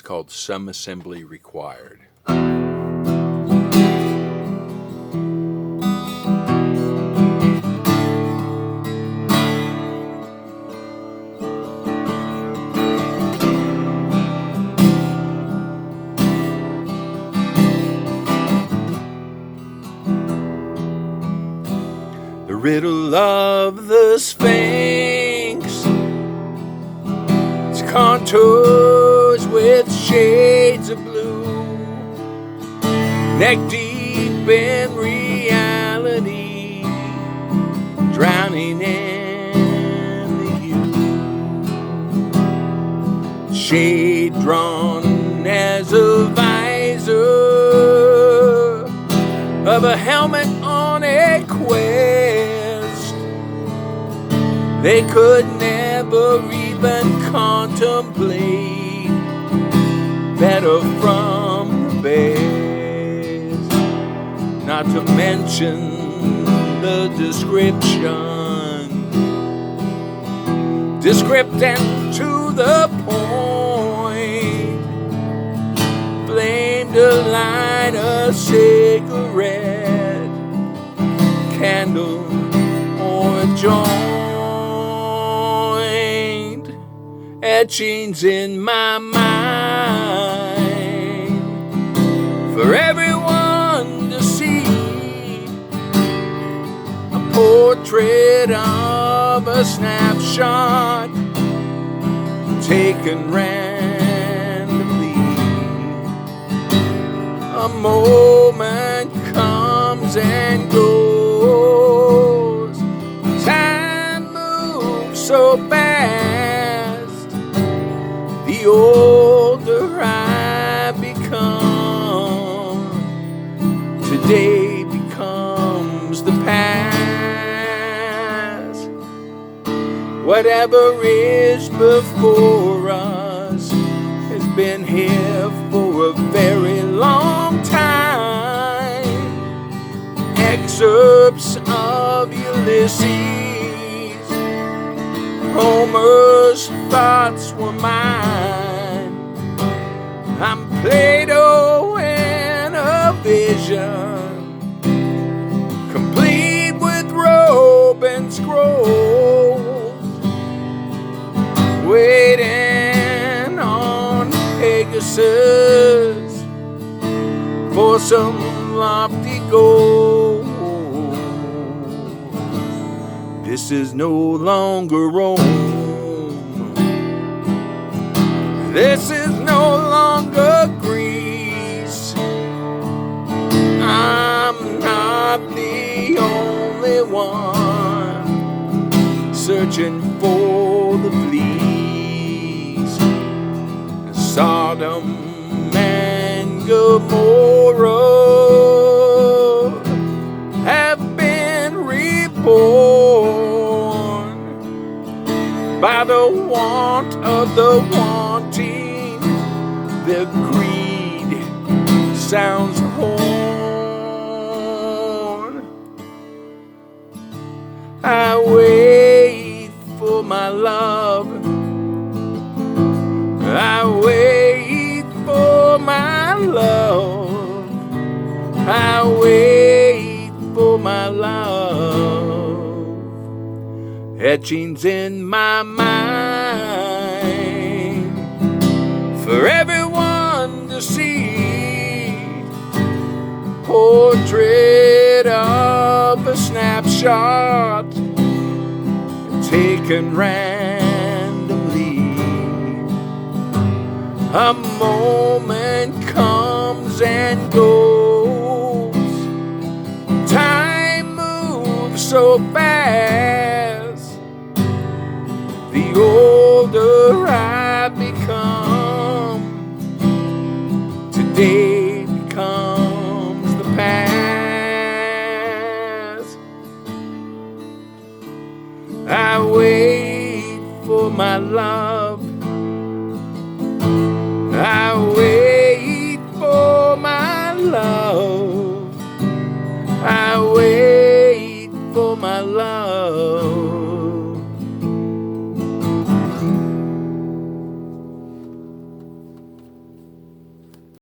It's called Some Assembly Required. The riddle of the sphinx, its contours with shades of blue, neck deep in reality, drowning in the hue. Shade drawn as a visor of a helmet on a quest. They could never even contemplate better from the best, not to mention the descriptive and to the point, flame to light a cigarette, candle or a joint, etchings in my mind for everyone to see, a portrait of a snapshot taken randomly. A moment comes and goes, time moves so fast, the older I become, today becomes the past. Whatever is before us has been here for a very long time. Excerpts of Ulysses, Homer's thoughts were mine. I'm Plato in a vision, complete with robe and scroll, waiting on Pegasus for some lofty goal. This is no longer Rome. This is no longer Greece. I'm not the only one searching for the fleas. Sodom and Gomorrah have been reborn by the want of the wanting. Their greed sounds horn. I wait for my love, I wait for my love, I wait for my love. Etchings in my mind for everyone to see, portrait of a snapshot taken randomly. A moment comes and goes, time moves so fast,